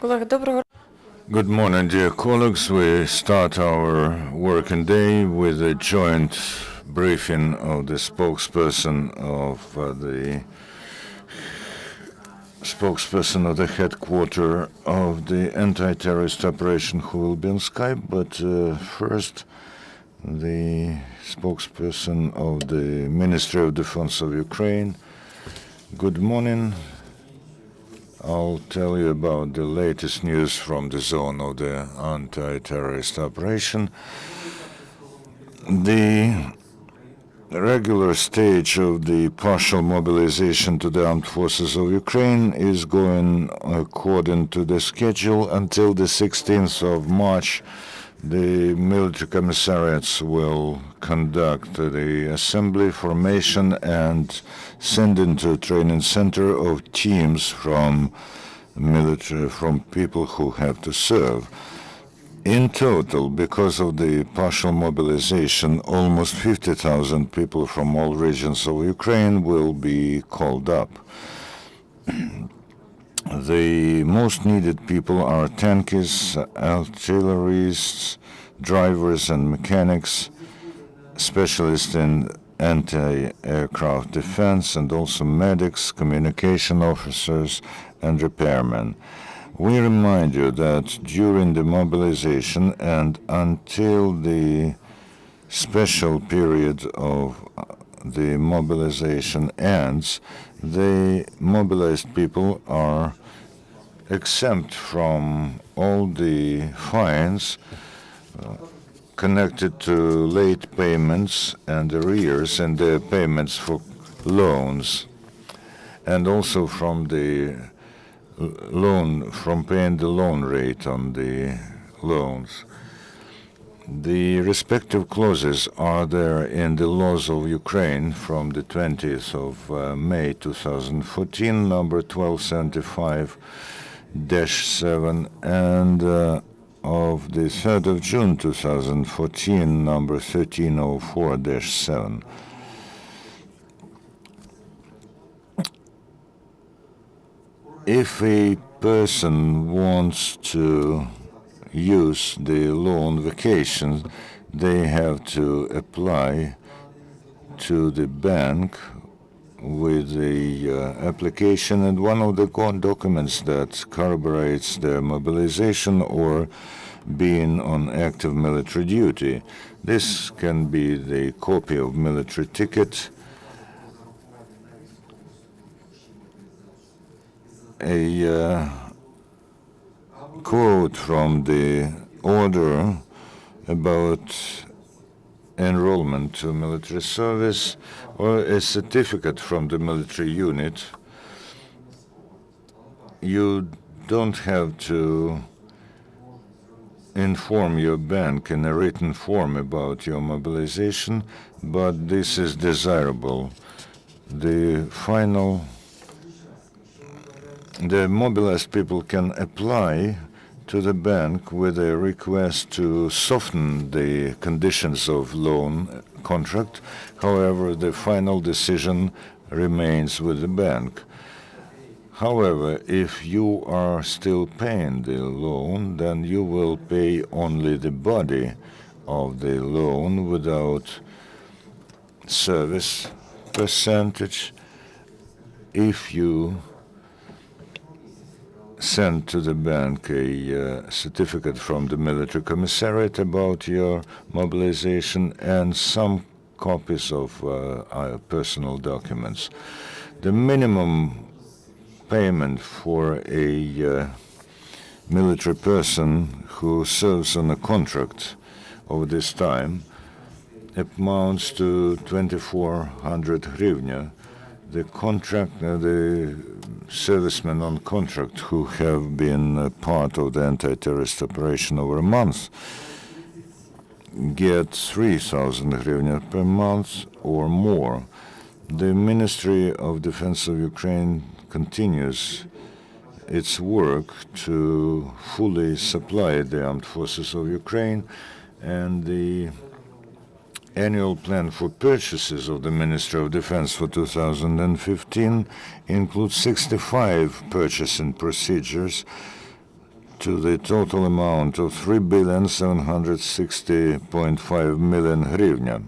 Good morning, dear colleagues. We start our working day with a joint briefing of the spokesperson of the headquarters of the anti-terrorist operation, who will be on Skype. But first, the spokesperson of the Ministry of Defense of Ukraine. Good morning. I'll tell you about the latest news from the zone of the anti-terrorist operation. The regular stage of the partial mobilization to the armed forces of Ukraine is going according to the schedule. Until the 16th of March, the military commissariats will conduct the assembly, formation, and send into a training center of teams from people who have to serve. In total, because of the partial mobilization, almost 50,000 people from all regions of Ukraine will be called up. The most needed people are tankists, artillerists, drivers and mechanics, specialists in anti-aircraft defense, and also medics, communication officers, and repairmen. We remind you that during the mobilization and until the special period of the mobilization ends, the mobilized people are exempt from all the fines connected to late payments and arrears and the payments for loans, and also from the paying the loan rate on the loans. The respective clauses are there in the laws of Ukraine from the 20th of May 2014, number 1275-7, and of the 3rd of June 2014, number 1304-7. If a person wants to use the loan vacations, they have to apply to the bank with the application and one of the documents that corroborates their mobilization or being on active military duty. This can be the copy of military ticket, a quote from the order about enrollment to military service, or a certificate from the military unit. You don't have to inform your bank in a written form about your mobilization, but this is desirable. The mobilized people can apply to the bank with a request to soften the conditions of loan contract. However, the final decision remains with the bank. However, if you are still paying the loan, then you will pay only the body of the loan without service percentage. If you send to the bank a certificate from the military commissariat about your mobilization and some copies of our personal documents. The minimum payment for a military person who serves on a contract over this time amounts to 2,400 hryvnia. The servicemen on contract who have been part of the anti-terrorist operation over a month get 3,000 hryvnia per month or more. The Ministry of Defense of Ukraine continues its work to fully supply the armed forces of Ukraine, and the annual plan for purchases of the Ministry of Defense for 2015 includes 65 purchasing procedures to the total amount of 3,760.5 million hryvnia.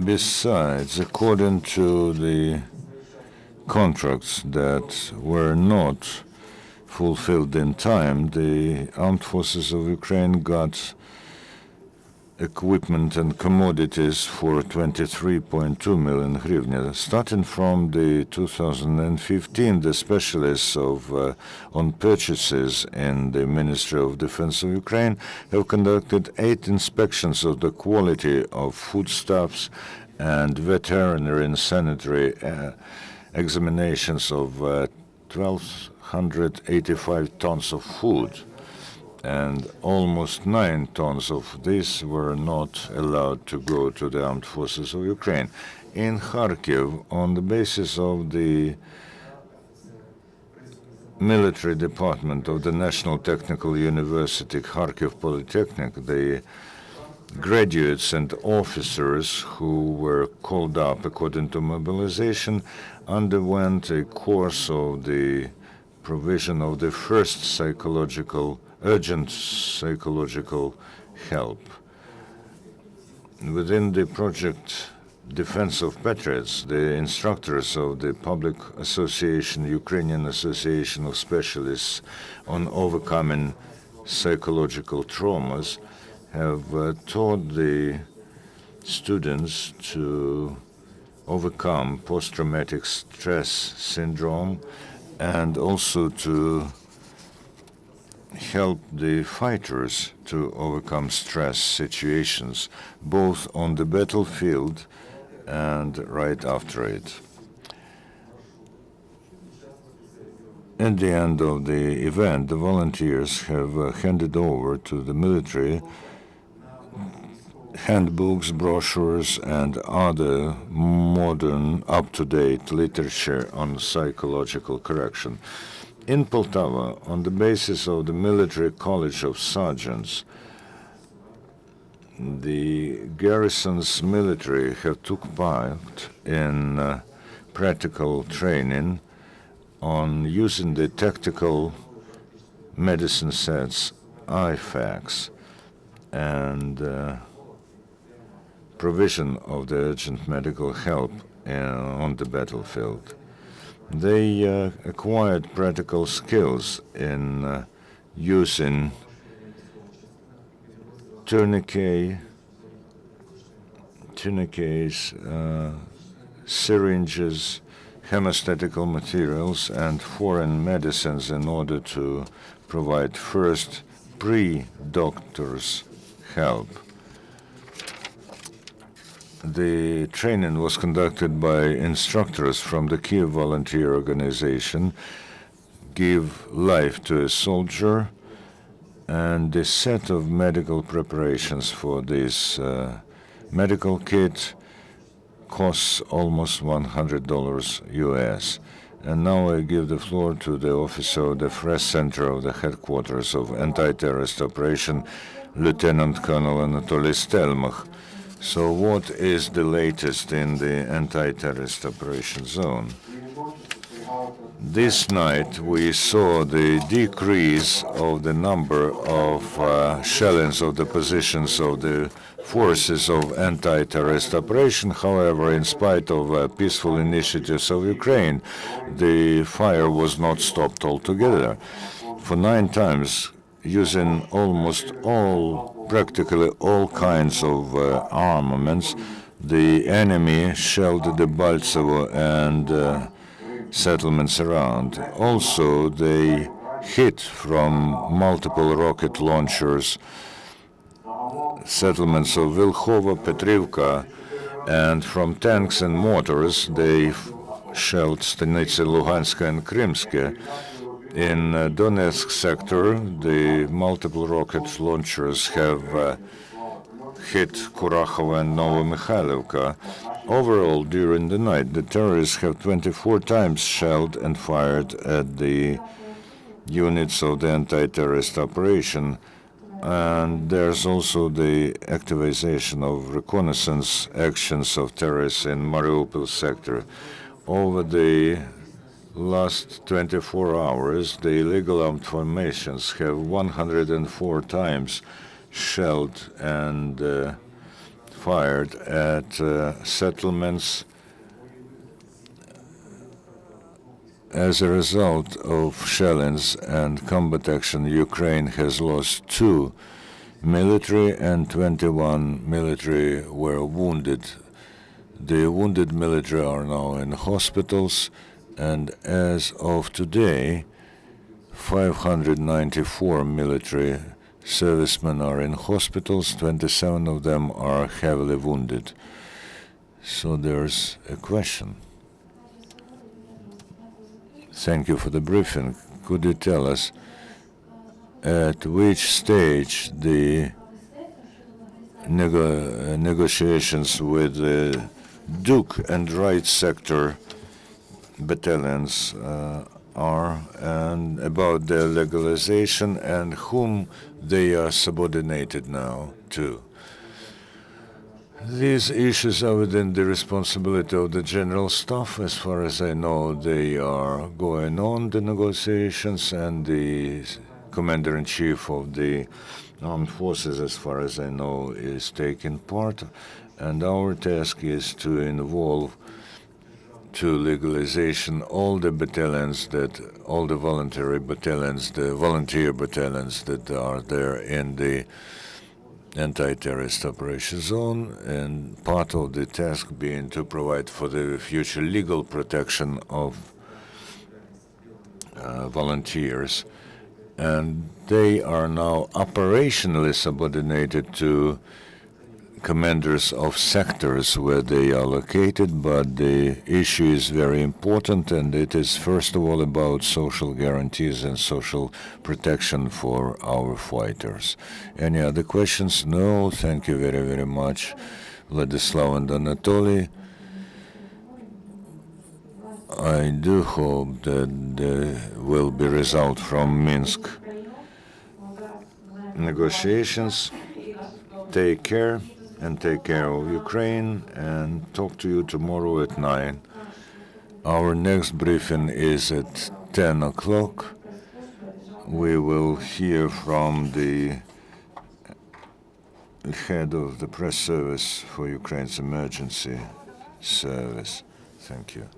Besides, according to the contracts that were not fulfilled in time, the armed forces of Ukraine got equipment and commodities for 23.2 million hryvnia. Starting from the 2015, the specialists on purchases in the Ministry of Defense of Ukraine have conducted 8 inspections of the quality of foodstuffs and veterinary and sanitary examinations of 1,285 tons of food, and almost 9 tons of this were not allowed to go to the armed forces of Ukraine. In Kharkiv, on the basis of the military department of the National Technical University, Kharkiv Polytechnic, the graduates and officers who were called up according to mobilization underwent a course of the provision of the first urgent psychological help. Within the project Defense of Patriots, the instructors of the Public Association, Ukrainian Association of Specialists on Overcoming Psychological Traumas, have taught the students to overcome post-traumatic stress syndrome and also to help the fighters to overcome stress situations, both on the battlefield and right after it. At the end of the event, the volunteers have handed over to the military handbooks, brochures, and other modern, up-to-date literature on psychological correction. In Poltava, on the basis of the Military College of Sergeants, the garrison's military have took part in practical training on using the tactical medicine sets, IFACs, and provision of the urgent medical help on the battlefield. They acquired practical skills in using tourniquets, syringes, hemostatical materials, and foreign medicines in order to provide first pre-doctor's help. The training was conducted by instructors from the Kiev Volunteer Organization, Give Life to a Soldier, and a set of medical preparations for this medical kit costs almost $100 US. And now I give the floor to the officer of the press center of the headquarters of anti-terrorist operation, Lieutenant Colonel Anatoliy Stelmakh. So what is the latest in the anti-terrorist operation zone? This night we saw the decrease of the number of shellings of the positions of the forces of anti-terrorist operation. However, in spite of peaceful initiatives of Ukraine, the fire was not stopped altogether. For 9 times, using practically all kinds of armaments, the enemy shelled the Baltsovo and settlements around. Also, they hit from multiple rocket launchers settlements of Vilkhova, Petrivka, and from tanks and mortars they shelled Stanitsa, Luhansk, and Krymsk. In Donetsk sector, the multiple rocket launchers have hit Kurakhova and Novomikhailivka. Overall, during the night, the terrorists have 24 times shelled and fired at the units of the anti-terrorist operation. And there's also the activization of reconnaissance actions of terrorists in Mariupol sector. Over the last 24 hours, the illegal armed formations have 104 times shelled and fired at settlements. As a result of shellings and combat action, Ukraine has lost 2 military and 21 military were wounded. The wounded military are now in hospitals, and as of today, 594 military servicemen are in hospitals, 27 of them are heavily wounded. So there's a question. Thank you for the briefing. Could you tell us at which stage the negotiations with the Duk and Right sector battalions are, and about their legalization and whom they are subordinated now to? These issues are within the responsibility of the General Staff. As far as I know, they are going on, the negotiations, and the Commander-in-Chief of the Armed Forces, as far as I know, is taking part. And our task is to involve to legalization all the battalions all the voluntary battalions, the volunteer battalions that are there in the anti-terrorist operation zone, and part of the task being to provide for the future legal protection of volunteers. And they are now operationally subordinated to commanders of sectors where they are located, but the issue is very important, and it is first of all about social guarantees and social protection for our fighters. Any other questions? No, thank you very, very much, Vladyslav and Anatoly. I do hope that there will be result from Minsk negotiations. Take care. And take care of Ukraine, and talk to you tomorrow at 9. Our next briefing is at 10 o'clock. We will hear from the head of the press service for Ukraine's emergency service. Thank you.